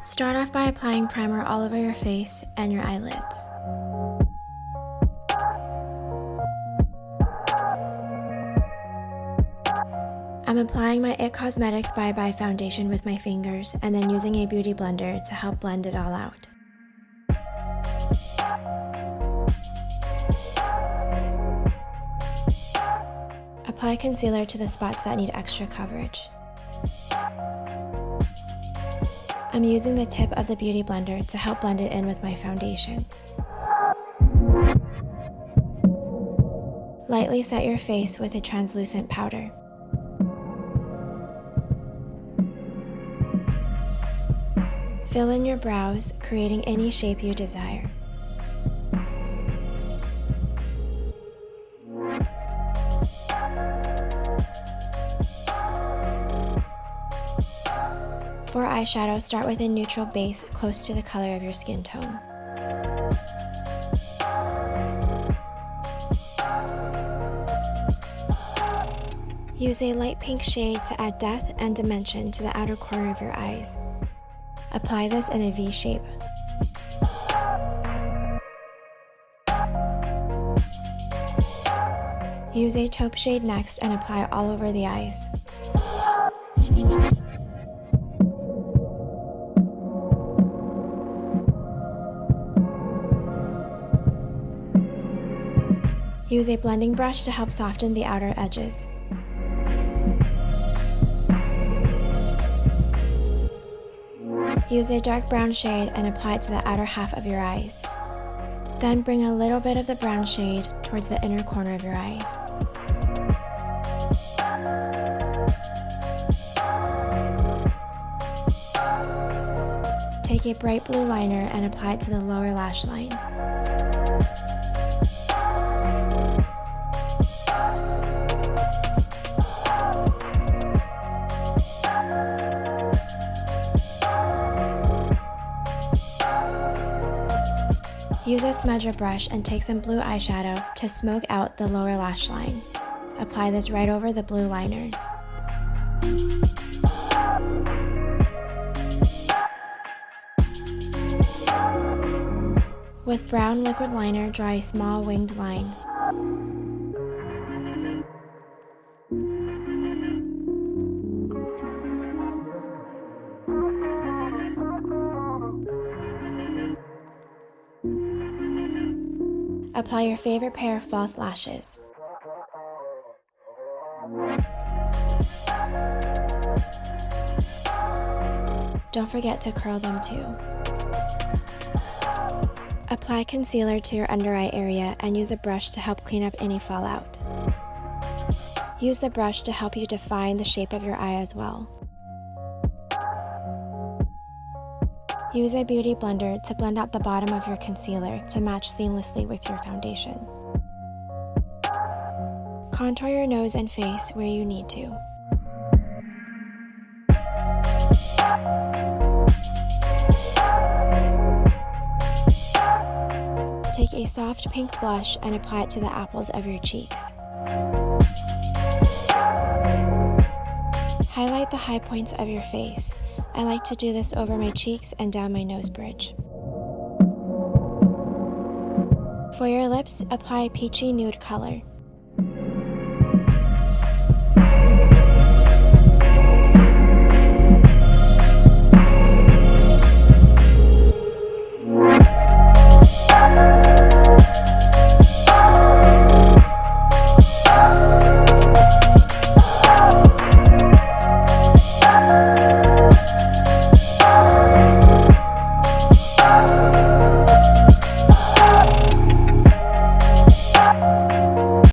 Start off by applying primer all over your face and your eyelids. I'm applying my IT Cosmetics Bye Bye foundation with my fingers and then using a beauty blender to help blend it all out. Apply concealer to the spots that need extra coverage. I'm using the tip of the beauty blender to help blend it in with my foundation. Lightly set your face with a translucent powder. Fill in your brows, creating any shape you desire. For eyeshadow, start with a neutral base close to the color of your skin tone. Use a light pink shade to add depth and dimension to the outer corner of your eyes. Apply this in a V shape. Use a taupe shade next and apply all over the eyes. Use a blending brush to help soften the outer edges. Use a dark brown shade and apply it to the outer half of your eyes. Then bring a little bit of the brown shade towards the inner corner of your eyes. Take a bright blue liner and apply it to the lower lash line. Use a smudger brush and take some blue eyeshadow to smoke out the lower lash line. Apply this right over the blue liner. With brown liquid liner, draw a small winged line. Apply your favorite pair of false lashes. Don't forget to curl them too. Apply concealer to your under eye area and use a brush to help clean up any fallout. Use the brush to help you define the shape of your eye as well. Use a beauty blender to blend out the bottom of your concealer to match seamlessly with your foundation. Contour your nose and face where you need to. Take a soft pink blush and apply it to the apples of your cheeks. Highlight the high points of your face. I like to do this over my cheeks and down my nose bridge. For your lips, apply a peachy nude color.